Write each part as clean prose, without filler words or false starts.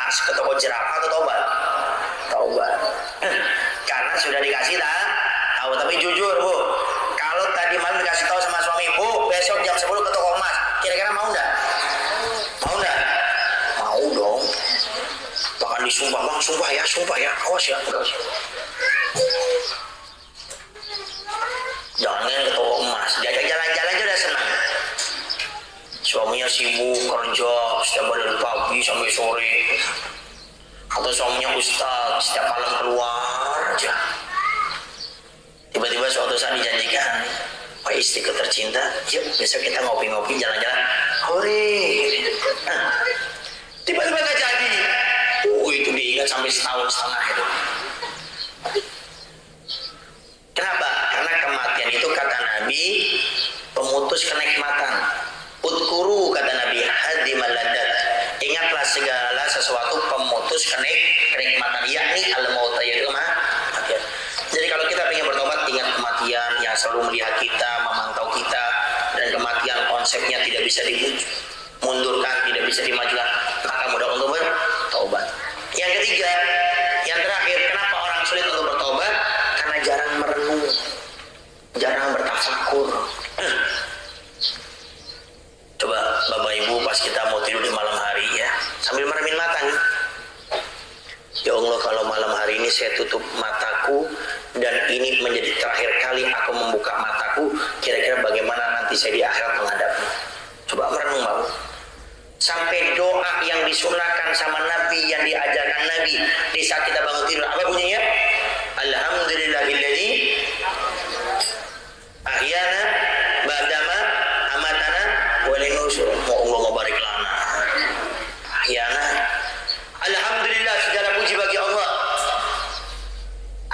ke toko jerapah atau tobat? Tobat. Karena sudah dikasih tahu. Tapi jujur Bu, kalau tadi malam dikasih tahu sama suami, Bu, besok jam 10 ke toko emas, kira-kira mau enggak? Mau enggak? Mau dong. Bahkan disumpah, Bang, sumpah ya, awas ya. Jangan ke toko emas, diajak jalan-jalan aja udah senang. Suaminya sibuk kerja setiap dari pagi sampai sore, atau suaminya ustaz setiap malam keluar aja. Tiba-tiba suatu saat dijanjikan, "Wah, istriku tercinta, yuk besok kita ngopi-ngopi jalan-jalan." Hore. Tiba-tiba gak jadi. Itu diingat sampai setahun setengah itu. Kenapa? Karena kematian itu kata Nabi pemutus kenikmatan. Udkuru kata Nabi hadimal ladat. Ingatlah segala sesuatu pemutus kenikmatan, yakni al-maut, yaitu kematian. Jadi kalau kita ingin bertobat, ingat kematian yang selalu melihat kita, memantau kita, dan kematian konsepnya tidak bisa dimundurkan, tidak bisa dimajukan, maka mudah untuk bertobat. Yang ketiga, yang terakhir, kenapa orang sulit untuk bertobat? Karena jarang merenung, jarang bertafakur. Coba Bapak Ibu pas kita mau tidur di malam hari ya, sambil meremin mata nih. Ya Allah, kalau malam hari ini saya tutup mataku dan ini menjadi terakhir kali aku membuka mataku, kira-kira bagaimana nanti saya di akhirat menghadapnya. Coba merenung mau. Sampai doa yang disunahkan sama Nabi, yang diajarkan Nabi di saat kita bangun tidur, apa bunyinya? Alhamdulillahilladzi ahyana ba'dama amatana wa ilaihi nusyur. Allah mubarik lana. Ahyana. Alhamdulillah, segala puji bagi Allah.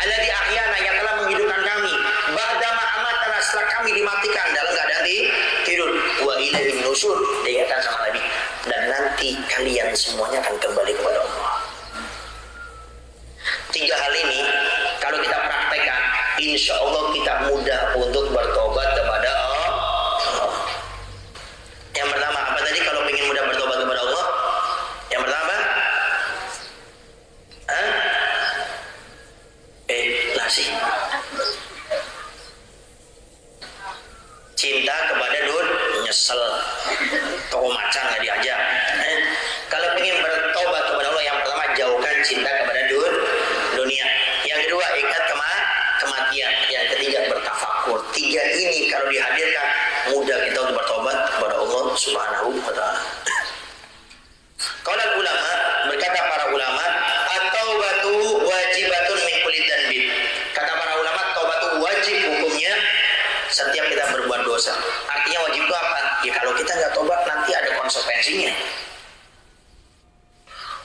Alladzi ahyana, yang telah menghidupkan kami. Ba'dama amatana, setelah kami dimatikan dalam keadaan tidur. Wa ilaihi nusyur, diingatkan sama Nabi. Dan nanti kalian semuanya akan kembali kepada Allah. Tiga hal ini kalau kita praktekkan, insya Allah kita mudah untuk bertobat kepada Allah. Yang pertama apa tadi kalau ingin mudah bertobat kepada Allah? Yang pertama nasi. Cinta kepada nyesel, toko macan nggak diajak. Kalau ingin bertobat kepada Allah, yang pertama jauhkan cinta kepada dunia. Yang kedua ikat kematian. Yang ketiga bertafakur. Tiga ini kalau dihadirkan, mudah kita untuk bertobat kepada Allah Subhanahu wa Ta'ala. Kalau ulama, berkata para ulama, at-taubatu wajibatun min kulli dzanbin. Kata para ulama, taubat itu wajib hukumnya setiap kita berbuat dosa. Artinya wajib itu apa? Ya kalau kita nggak tobat nanti ada konsekuensinya.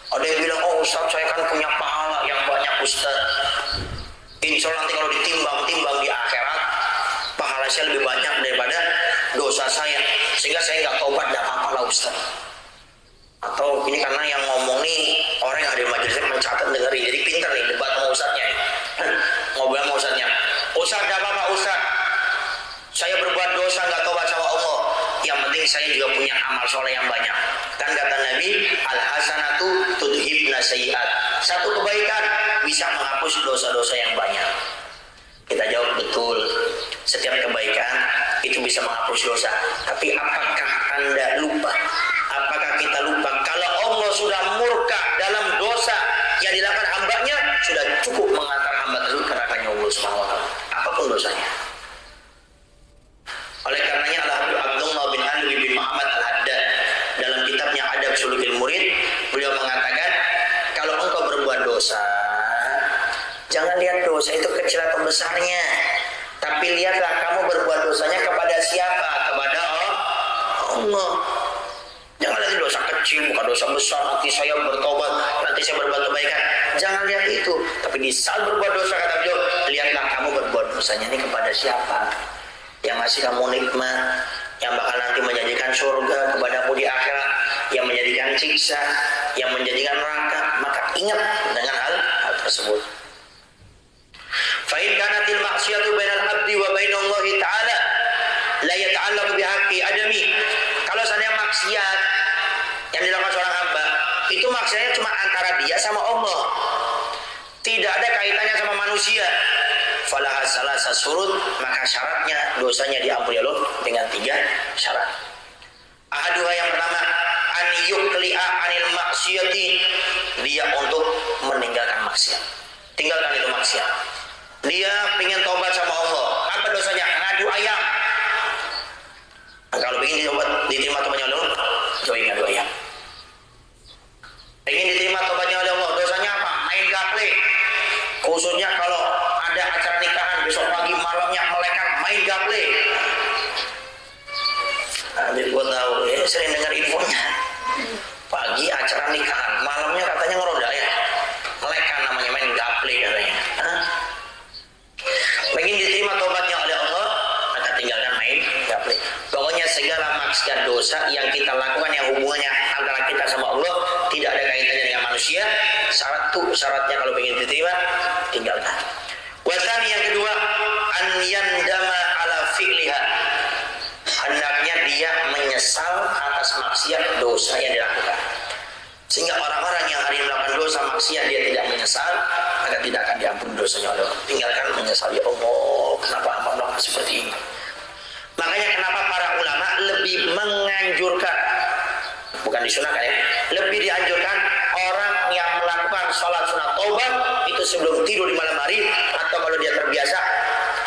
Ada yang bilang, "Oh Ustaz, saya kan punya pahala yang banyak Ustaz. Insya Allah nanti kalau ditimbang-timbang di akhirat, pahala saya lebih banyak daripada dosa saya, sehingga saya nggak tobat, nggak apa-apa lah Ustaz." Atau ini karena yang ngomong nih orang yang ada di majelisnya mencatat dengerin, jadi pintar nih debat sama Ustaznya. Ngobrol sama Ustaznya, "Ustaz, nggak apa-apa Ustaz, saya berbuat dosa nggak tobat sama Allah, yang penting saya juga punya amal soleh yang banyak." Kan kata Nabi, al-hasanatu tudhibna sayyi'at. Satu kebaikan bisa menghapus dosa-dosa yang banyak. Kita jawab betul. Setiap kebaikan itu bisa menghapus dosa. Tapi apakah Anda lupa? Apakah kita lupa kalau Allah sudah murka dalam dosa yang dilakukan hambanya, sudah cukup mengantar hamba tersebut ke nerakanya Allah Subhanahu wa Ta'ala, apapun dosanya. Oleh karenanya Abdullah bin Alwi bin Muhammad Al-Haddad dalam kitabnya Adab Sulukil Murid, beliau mengatakan, kalau engkau berbuat dosa, jangan lihat dosa itu kecil atau besarnya, tapi lihatlah kamu berbuat dosanya kepada siapa? Kepada Allah. Jangan lihat dosa kecil, bukan dosa besar, nanti saya bertobat, nanti saya berbuat kebaikan. Jangan lihat itu. Tapi di saat berbuat dosa, kata beliau, lihatlah kamu berbuat dosanya ini kepada siapa? Yang ngasih kamu nikmat, yang bakal nanti menjadikan surga kepadamu di akhirat, yang menjadikan siksa, yang menjadikan neraka. Maka ingat dengan hal tersebut. Fa in kanatil ma'siyatu bainal abdi wa bainallahi ta'ala la yata'allaqu bihaqqi adami. Kalau seandainya maksiat yang dilakukan seorang hamba itu maksiatnya cuma antara manusia, falaha salasa surut, maka syaratnya dosanya diampuni Allah dengan 3 syarat. Ahaduha, yang pertama, an yuqli'a anil maksiyati, dia untuk meninggalkan maksiat. Tinggalkan itu maksiat. Dia pengen tobat sama Allah. Apa dosanya? Ngadu ayam. Nah, kalau pengen diterima tobatnya Allah, jauhi ngadu ayam. Pengen diterima tobatnya oleh Allah, dosanya apa? Main gaple. Khususnya kalau ada acara nikahan, besok pagi malamnya melekat main gaple. Nah, jadi gua tahu, sering dengar infonya. Pagi acara nikahan, malamnya katanya ngeronda ya. Melekat namanya, main gaple katanya. Pengen diterima tobatnya oleh Allah, maka tinggalkan main gaple. Pokoknya segala maksiat dosa yang kita lakukan yang hubungannya antara kita sama Allah tidak ada kaitannya dengan manusia, syaratnya kalau pengen diterima, tinggalkan. Wasani, yang kedua, an yandama ala fi'liha, hendaknya dia menyesal atas maksiat dosa yang dilakukan. Sehingga orang-orang yang hari melakukan dosa maksiat dia tidak menyesal, maka tidak akan diampuni dosanya oleh Allah. Tinggalkan menyesal, ya Allah, kenapa amal melakukan seperti ini. Makanya kenapa para ulama lebih menganjurkan, bukan disunahkan ya, lebih dianjurkan orang yang melakukan sholat sunat taubat itu sebelum tidur di malam hari, atau kalau dia terbiasa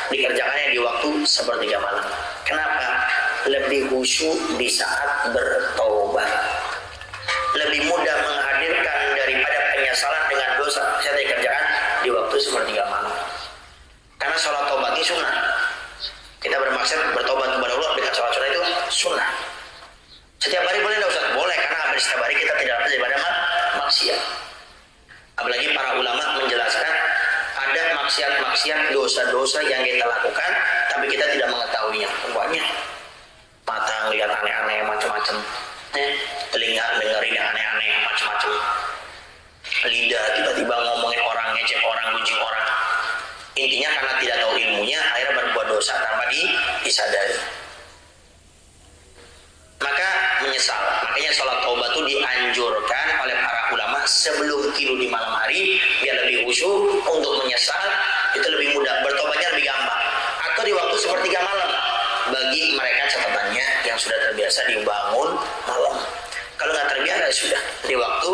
dikerjakannya di waktu sepertiga malam. Kenapa? Lebih khusyuk di saat bertaubat, lebih mudah menghadirkan daripada penyesalan dengan dosa yang dikerjakan di waktu sepertiga malam. Karena sholat taubat ini sunnah. Kita bermaksud bertobat kepada Allah dengan sholat sunnah itu sunnah. Setiap hari boleh enggak Ustaz? Boleh, karena hampir setiap hari kita tidak lepas daripada maksiat. Apalagi para ulama menjelaskan ada maksiat-maksiat, dosa-dosa yang kita lakukan tapi kita tidak mengetahuinya. Banyak. Mata ngelihat aneh-aneh macam-macam. Telinga dengerin yang aneh-aneh macam-macam. Lidah tiba-tiba ngomongin orang, ngecek orang, gunjing orang. Intinya karena tidak tahu ilmunya, akhirnya berbuat dosa tanpa disadari. Maka menyesal. Makanya sholat taubat itu dianjurkan oleh para ulama sebelum tidur di malam hari, biar lebih khusyuk. Untuk menyesal itu lebih mudah, bertobatnya lebih gampang. Atau di waktu sepertiga malam bagi mereka catatannya yang sudah terbiasa dibangun malam. Kalau nggak terbiasa sudah di waktu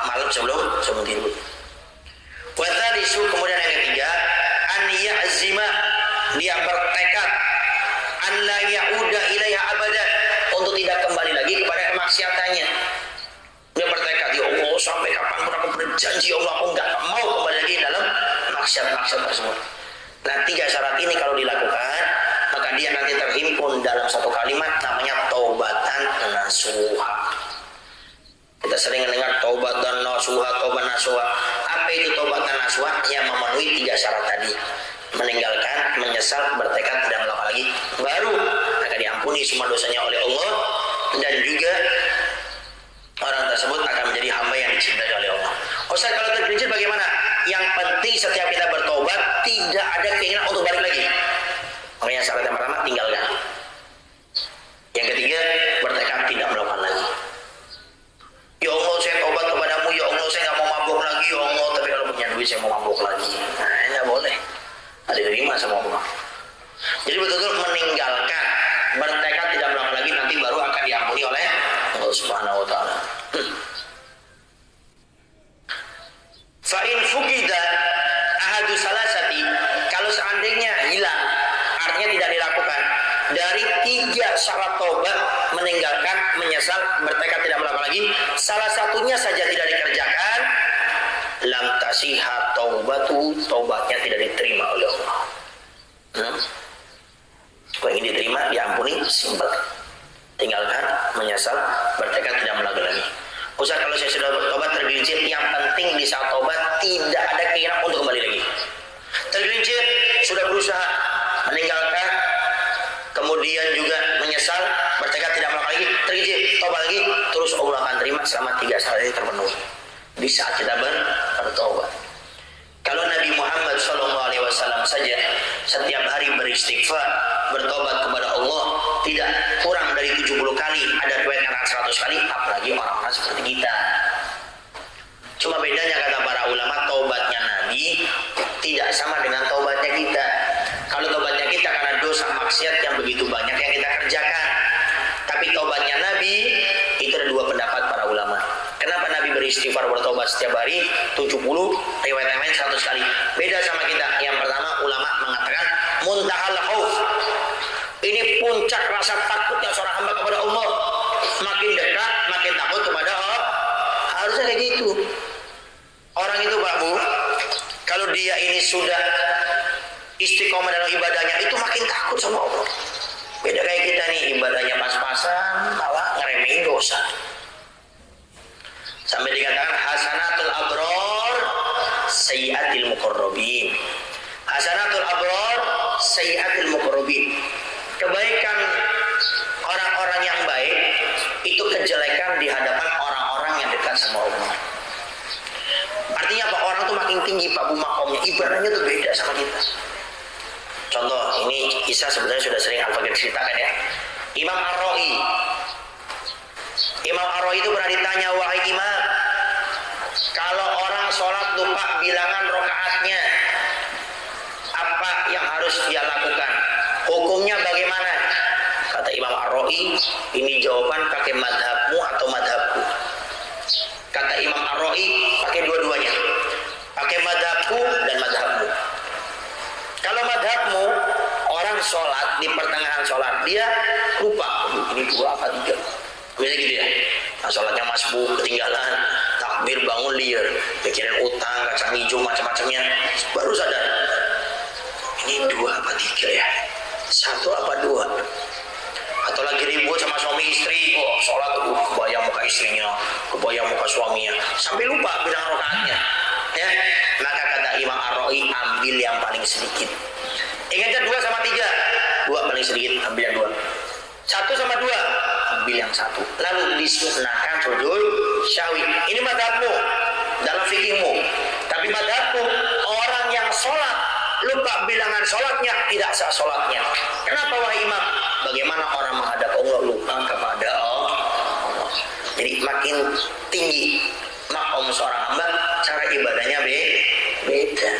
malam sebelum tidur. Watarisu, kemudian yang ketiga, an ya'zima, dia bertekad an la ya'uda ilaiha abadan, untuk tidak kembali lagi kepada kemaksiatannya. Dia bertekad, ya Allah, sampai kapanpun aku berjanji, Allah, aku nggak mau kembali lagi dalam maksiat-maksiat tersebut. Nah, 3 syarat ini kalau dilakukan, maka dia nanti terhimpun dalam satu kalimat namanya taubatan nasuha. Kita sering mendengar taubat dan nasuha, taubat nasuha. Apa itu taubat dan nasuha? Yang memenuhi 3 syarat tadi. Meninggalkan, menyesal, bertekad tidak melakukan lagi, baru akan diampuni semua dosanya oleh Allah, dan juga orang tersebut akan menjadi hamba yang dicintai oleh Allah. Ustaz, kalau tergelincir bagaimana? Yang penting setiap kita bertobat tidak ada keinginan untuk balik lagi. Makanya syarat yang pertama, tinggalkan. Yang ketiga, bertekad tidak melakukan lagi. Ya Allah, saya tobat kepadamu, ya Allah, saya nggak mau mabuk lagi, ya Allah, tapi kalau punya duit saya mau mabuk lagi. Nah, ini nggak boleh. Ada diterima sama Allah. Jadi betul-betul meninggalkan, bertekad tidak melakukan lagi, nanti baru akan diampuni oleh Allah Subhanahu wa taala. Fa in fuqida ahadu salasati, kalau seandainya hilang, artinya tidak dilakukan dari 3 syarat taubat, meninggalkan, menyesal, bertekad tidak melakukan lagi, salah satunya saja tidak dikerjakan, lam tasihha taubatu, taubatnya tidak diterima oleh Allah. Kalau ingin diterima, diampuni, simpel. Tinggalkan, menyesal, bertekad tidak melakukan lagi. Ustaz, kalau saya sudah bertobat tergelincir, yang penting di saat tobat tidak ada keinginan untuk kembali lagi. Tergelincir, sudah berusaha meninggalkan, kemudian juga menyesal, bertekad tidak melakukan lagi, tergelincir, tobat lagi, terus Allah akan terima selama 3 syarat ini terpenuhi. Di saat kita bertobat. Kalau Nabi Muhammad SAW saja setiap hari beristighfar, bertobat kepada Allah tidak kurang dari 70 kali, ada riwayat 100 kali, apalagi orang-orang seperti kita. Cuma bedanya kata para ulama, taubatnya Nabi Nabi tidak sama dengan taubatnya kita. Kalau taubatnya kita karena dosa maksiat yang begitu banyak yang kita kerjakan. Tapi taubatnya Nabi itu ada dua pendapat para ulama. Kenapa Nabi beristighfar bertobat setiap hari 70, riwayat yang lain 100 kali. Beda sama kita. Yang pertama ulama mengatakan muntahal khauf. Ini puncak rasa takutnya seorang hamba kepada Allah. Makin dekat, makin takut kepada Allah. Harusnya kayak gitu. Orang itu Pak Bu, kalau dia ini sudah istiqomah dalam ibadahnya, itu makin takut sama Allah. Beda kayak kita nih, ibadahnya pas-pasan, malah ngeremehin dosa. Sampai dikatakan hasanatul abror sayyiatil muqarrabin. Hasanatul abror sayyiatil muqarrabin. Kebaikan orang-orang yang baik itu kejelekan di hadapan orang-orang yang dekat sama Allah. Artinya apa? Orang tuh makin tinggi Pak Bu makomnya, ibadahnya tuh beda sama kita. Contoh, ini kisah sebenarnya sudah sering Al-Fakir ceritakan ya. Imam Ar-Ra'i. Imam Ar-Ra'i itu pernah ditanya, wahai imam, kalau orang sholat lupa bilangan rokaatnya, apa yang harus dia lakukan? Hukumnya bagaimana? Kata Imam Ar-Ra'i, ini jawaban pakai madhabmu atau madhabku. Kata Imam Ar-Ra'i, pakai dua-duanya. Pakai madhabku dan madhabmu. Kalau madhabmu, orang sholat di pertengahan sholat, dia lupa, ini 2 apa 3. Biasanya gitu ya. Nah, sholatnya masbuk, ketinggalan, takbir bangun liar, pikirin utang, kacang hijau, macam-macamnya. Baru sadar, ini 2 apa 3 ya? 1 apa 2? Atau lagi ribut sama suami istri, sholat kebayang muka istrinya, kebayang muka suaminya, sampai lupa bilang rakaatnya. Ya, maka kata Imam Ar-Ra'i, ambil yang paling sedikit. Ingatnya 2 sama 3, 2 paling sedikit, ambil yang 2. 1 sama 2, ambil yang 1. Lalu disunnahkan sujud syahwi. Ini madhabmu dalam fikihmu. Tapi madhabmu, orang yang sholat lupa bilangan sholatnya, tidak sah sholatnya. Kenapa wahai imam? Bagaimana orang menghadap Allah lupa kepada Allah? Jadi makin tinggi makom seorang hamba, cara ibadahnya beda.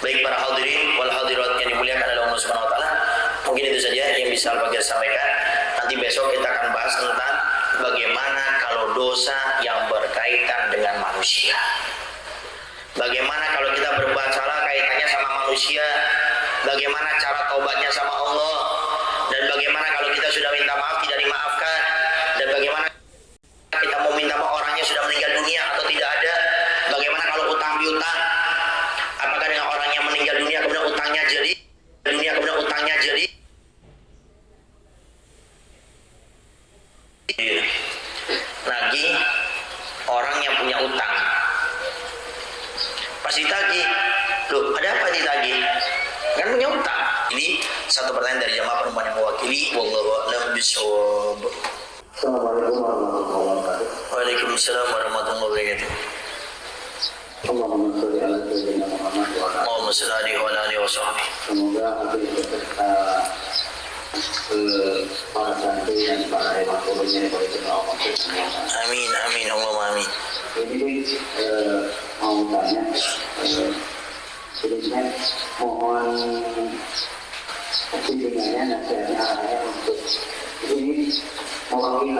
Baik para hadirin wal hadirat yang dimuliakan oleh Allah Subhanahu wa taala, mungkin itu saja yang bisa Al-Fakir sampaikan. Nanti besok kita akan bahas tentang bagaimana kalau dosa yang berkaitan dengan manusia. Bagaimana kalau kita berbuat salah kaitannya sama manusia, bagaimana cara taubatnya sama Allah, dan bagaimana kalau kita sudah minta maaf tidak dimaafkan, dan bagaimana kita mau minta maaf orangnya sudah meninggal dunia atau tidak ada, bagaimana kalau utang piutang, apakah dengan orang yang meninggal dunia kemudian utangnya jadi lagi orang yang punya utang pas ditagih, loh ada apa ditagih? Kan punya utang. Ini satu pertanyaan dari jamaah perempuan yang mewakili. Wallahu a'lam bishawab. Assalamualaikum warahmatullahi wabarakatuh. Waalaikumsalam warahmatullahi wabarakatuh. Allahumma sholli ala sayyidina Muhammad wa ala Allahumma sholli alaihi wa ala alihi wa sahbihi. Semoga habis beserta para santri dan para hematurnya diberikan Allah semua. Amin amin Allahumma amin. Ini mau tanya, sebenarnya mohon bimbingannya nasihatnya arahnya untuk ini mewakili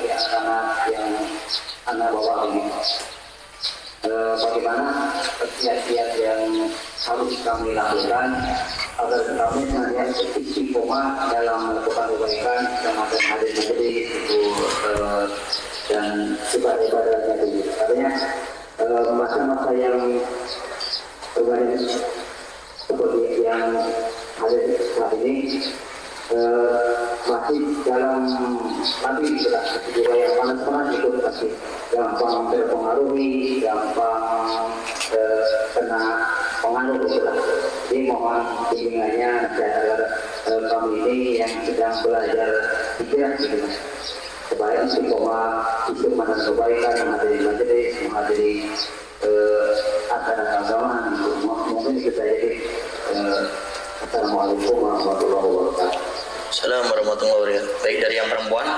anak yang anak bawa ini. Bagaimana kiat-kiat yang harus kami lakukan agar kami senantiasa istiqomah dalam melakukan kebaikan dan hadir menjadi itu dan ibadah-ibadahnya itu. Artinya masa-masa yang kemarin seperti yang ada saat ini masih dalam nanti juga yang panas-panas itu pasti gampang terpengaruhi, gampang kena pengaruh gitu. Jadi mohon bimbingannya agar kami ini yang sedang belajar hijrah gitu, supaya istiqomah dan kebaikan, menghadiri majelis, menghadiri acara agama. Mungkin kita jadi Assalamualaikum warahmatullahi wabarakatuh. Assalamualaikum warahmatullahi wabarakatuh. Baik, dari yang perempuan.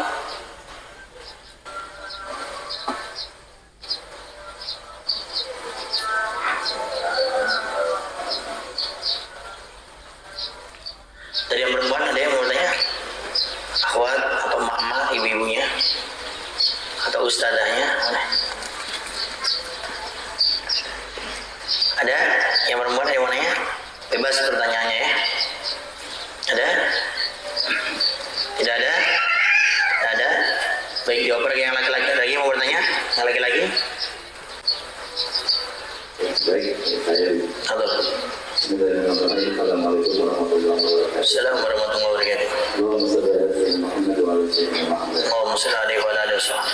ustazahnya. Ada yang perempuan, ada yang mana ya? Bebas pertanyaannya ya. Ada? Tidak ada? Tidak ada? Baik, dioper yang laki-laki lagi mau bertanya? Yang laki-laki? Baik, saya Halo. Assalamualaikum warahmatullahi wabarakatuh. Assalamualaikum warahmatullahi wabarakatuh. Allahumma shalli ala sayyidina Muhammad wa ala sayyidina Muhammad. Allahumma shalli alaihi wa ala alihi wasallam.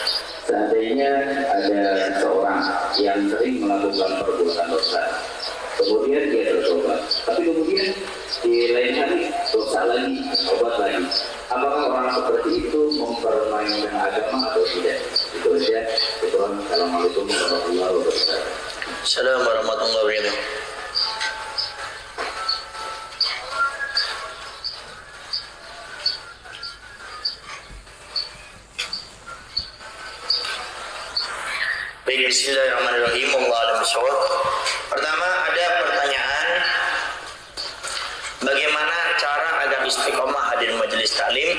Seandainya ada seseorang yang sering melakukan perbuatan dosa, kemudian dia bertobat, tapi kemudian di lain hari dosa lagi, tobat lagi. Apakah orang seperti itu mempermainkan agama atau tidak? Itu saja. Assalamualaikum warahmatullahi wabarakatuh. Assalamualaikum warahmatullahi wabarakatuh. Baik, bismillahirrahmanirrahim. Wallahu a'lam bishawab. Pertama, ada pertanyaan, bagaimana cara agar istiqomah hadir majelis taklim,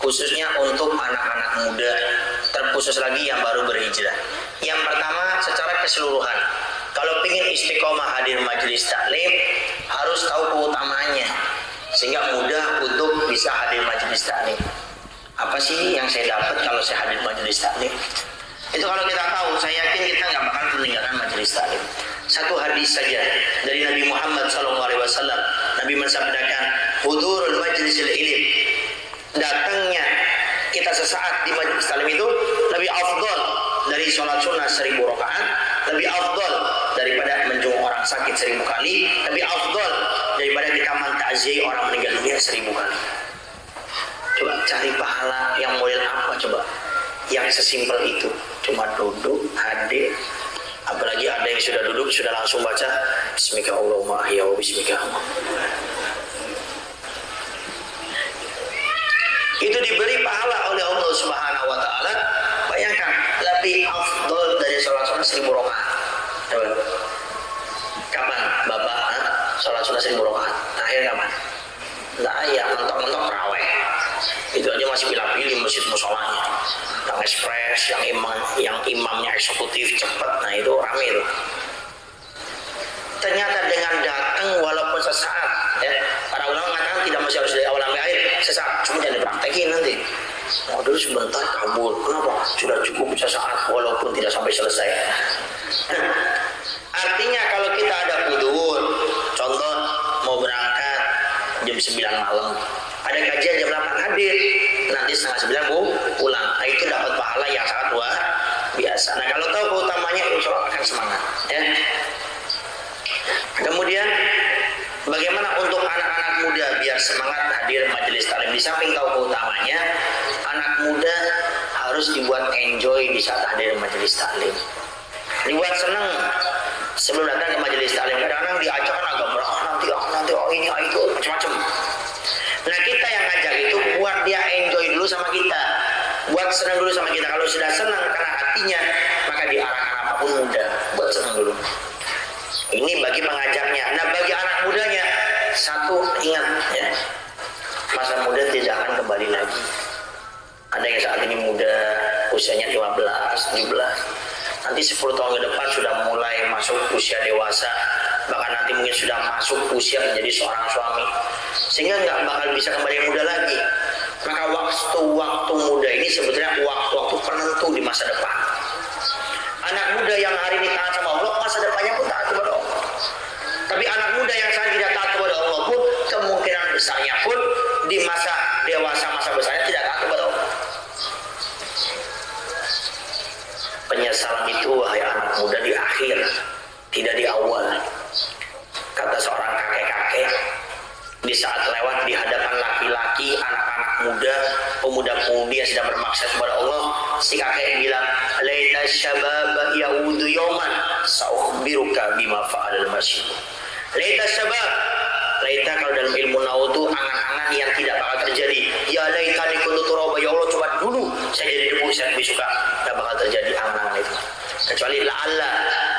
khususnya untuk anak-anak muda, terkhusus lagi yang baru berhijrah. Yang pertama, secara keseluruhan, kalau ingin istiqomah hadir majelis taklim, harus tahu keutamaannya, sehingga mudah untuk bisa hadir majelis taklim. Apa sih yang saya dapat kalau saya hadir majelis taklim? Itu kalau kita tahu, saya yakin kita nggak bakal meninggalkan majelis taklim. Satu hadis saja dari Nabi Muhammad SAW. Nabi mensabdakan, hudurul majlisil ilm, datangnya kita sesaat di majelis taklim itu lebih afdal dari sholat sunnah 1000 rakaat, lebih afdal daripada menjenguk orang sakit 1000 kali, lebih afdal daripada kita mentakziah orang meninggal dunia 1000 kali. Coba cari pahala yang model apa coba? Yang sesimpel itu, cuma duduk, hadir. Apalagi ada yang sudah duduk, sudah langsung baca Bismika Allahumma ahya wa bismika amut. Itu diberi pahala oleh Allah Subhanahu wa taala. Bayangkan, lebih afdal dari sholat sunnah 1000 rakaat. Coba. Kapan Bapak sholat sunnah 1000 rakaat? Terakhir kapan? Nah, ya mentok-mentok terawih. Itu aja masih pilih-pilih masjid musolanya. Yang ekspres, yang imamnya eksekutif cepat, nah itu rame itu. Ternyata dengan datang walaupun sesaat, ya, para ulama mengatakan tidak mesti harus dari awal sampai akhir, sesaat, cuma jangan dipraktekin nanti. Mau dulu sebentar kabur, kenapa? Sudah cukup sesaat walaupun tidak sampai selesai. Nah, artinya kalau kita ada udzur, contoh mau berangkat jam 9 malam, ada kajian jam 8 hadir, nanti setengah 9 pulang. Nah, itu dapat pahala yang sangat luar biasa. Nah, kalau tahu keutamanya, insya Allah akan semangat. Ya. Kemudian, bagaimana untuk anak-anak muda biar semangat hadir majelis taklim? Di samping tahu keutamanya, anak muda harus dibuat enjoy di saat hadir majelis taklim. Dibuat senang sebelum datang ke majelis taklim. Kadang-kadang diajak agak berat, nanti ini itu macam-macam. Nah, kita yang ngajak itu buat dia enjoy dulu sama kita, buat senang dulu sama kita. Kalau sudah senang karena hatinya, maka diarahkan apapun mudah, buat senang dulu. Ini bagi pengajaknya. Nah, bagi anak mudanya, satu ingat ya, masa muda tidak akan kembali lagi. Ada yang saat ini muda, usianya 15, 17, nanti 10 tahun ke depan sudah mulai masuk usia dewasa, bahkan nanti mungkin sudah masuk usia menjadi seorang suami, sehingga nggak bakal bisa kembali muda lagi. Maka waktu-waktu muda ini sebetulnya waktu-waktu penentu di masa depan. Anak muda yang hari ini taat sama Allah, masa depannya pun taat kepada Allah. Tapi anak muda yang saat tidak taat kepada Allah pun, kemungkinan besarnya pun di masa dewasa, masa besarnya tidak taat kepada Allah. Penyesalan itu wahai anak muda di akhir, tidak di awal. Kata seorang kakek-kakek, di saat lewat di hadapan laki-laki, anak-anak muda, pemuda-pemudi yang sedang bermaksud kepada Allah, si kakek bilang, laita syababa yaudu yawman saukhbiruka bima fa'alal masjid. Laita syabab, laita kalau dalam ilmu nahu itu angan-angan yang tidak bakal terjadi. Ya laita kuntu turaba, ya Allah coba dulu saya jadi debu, saya lebih suka. Tidak bakal terjadi angan-angan itu. Kecuali la'alla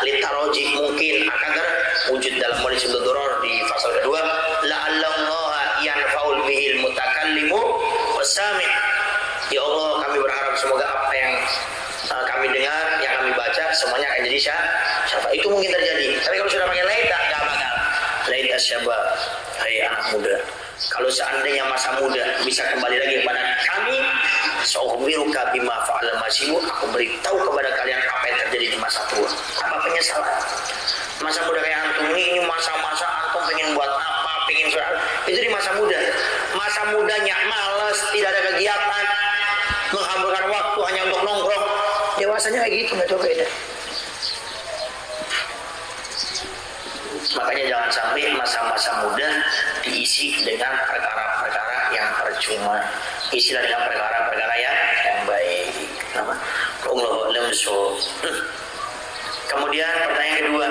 litaroji, mungkin akan terwujud dalam majelis doror di pasal kedua, la'alla Allah yanfa'ul bihil mutakallimu wasami. Ya Allah, kami berharap semoga apa yang kami dengar, yang kami baca, semuanya akan jadi syafaat. Itu mungkin terjadi. Tapi kalau sudah pakai laita, nggak bakal. Laita syabab, hai anak muda. Kalau seandainya masa muda bisa kembali lagi kepada kami, sa'ukhbiruka bima fa'ala masibu, aku beritahu kepada kalian apa yang terjadi di masa tua. Apa penyesalan? Masa muda kayak antum ini masa-masa antum pengen buat apa, pengen soal. Itu di masa muda. Masa mudanya malas, tidak ada kegiatan, menghamburkan waktu hanya untuk nongkrong. Dewasanya kayak gitu, nggak coba beda. Makanya jangan sampai masa-masa muda diisi dengan perkara-perkara yang percuma. Isilah dengan perkara-perkara yang baik. Allahu a'lam bishawab. Kemudian pertanyaan kedua,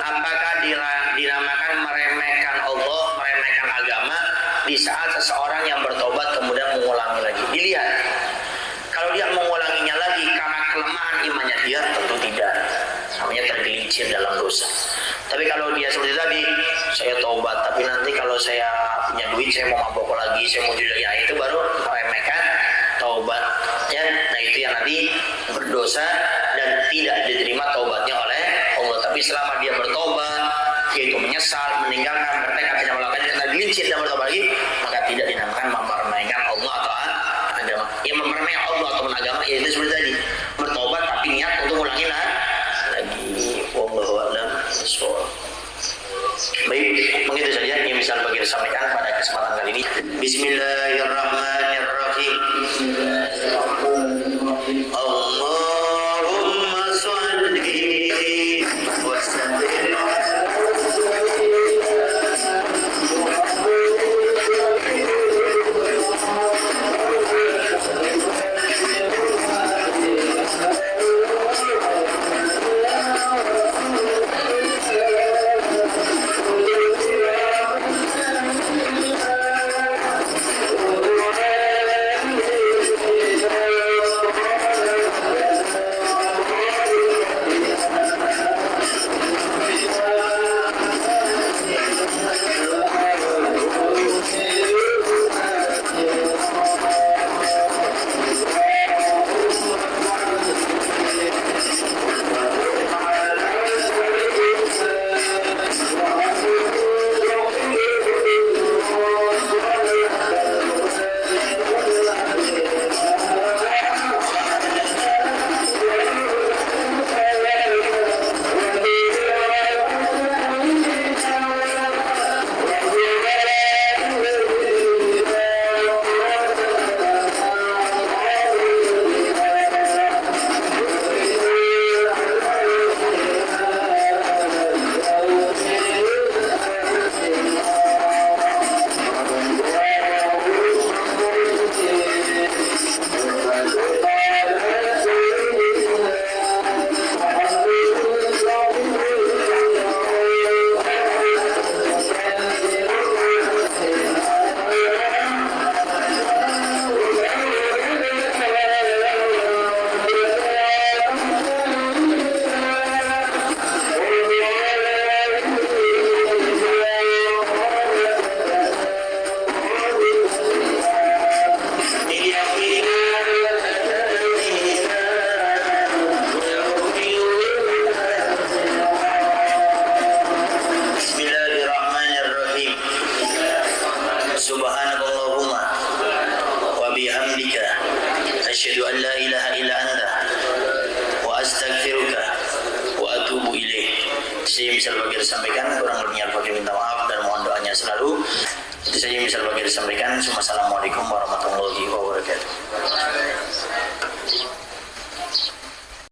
apakah dinamakan meremehkan Allah, meremehkan agama di saat seseorang yang bertobat kemudian mengulangi lagi? Dilihat. Kalau dia mengulanginya lagi karena kelemahan imannya dia, tentu tidak. Namanya tergelincir dalam dosa. Tapi kalau dia seperti tadi, saya tobat, tapi nanti kalau saya punya duit, saya mau mabok lagi, saya mau jual lagi, itu baru meremehkan taubat. Ya, nah itu yang nanti berdosa dan tidak diterima taubatnya oleh Allah. Tapi selama dia bertobat, yaitu menyesal, meninggalkan, bertekad tidak melakukan, dan tergelincir dan bertobat lagi, maka tidak dinamakan mempermainkan Allah atau agama. Yang mempermainkan Allah atau agama, yaitu seperti tadi, bertobat tapi niat untuk ulangi lagi. Wallahu a'lam bishawab. Baik, begitu saja yang bisa bagi disampaikan pada kesempatan kali ini. Bismillahirrahmanirrahim. Allahumma shalli wa sallim. asyhadu an la ilaha illa anta wa astaghfiruka wa atubu ilaih. Saya bisa bagi disampaikan, kurang lebihnya bagi minta maaf dan mohon doanya selalu. Itu saja yang bisa bagi disampaikan. Assalamualaikum warahmatullahi wabarakatuh.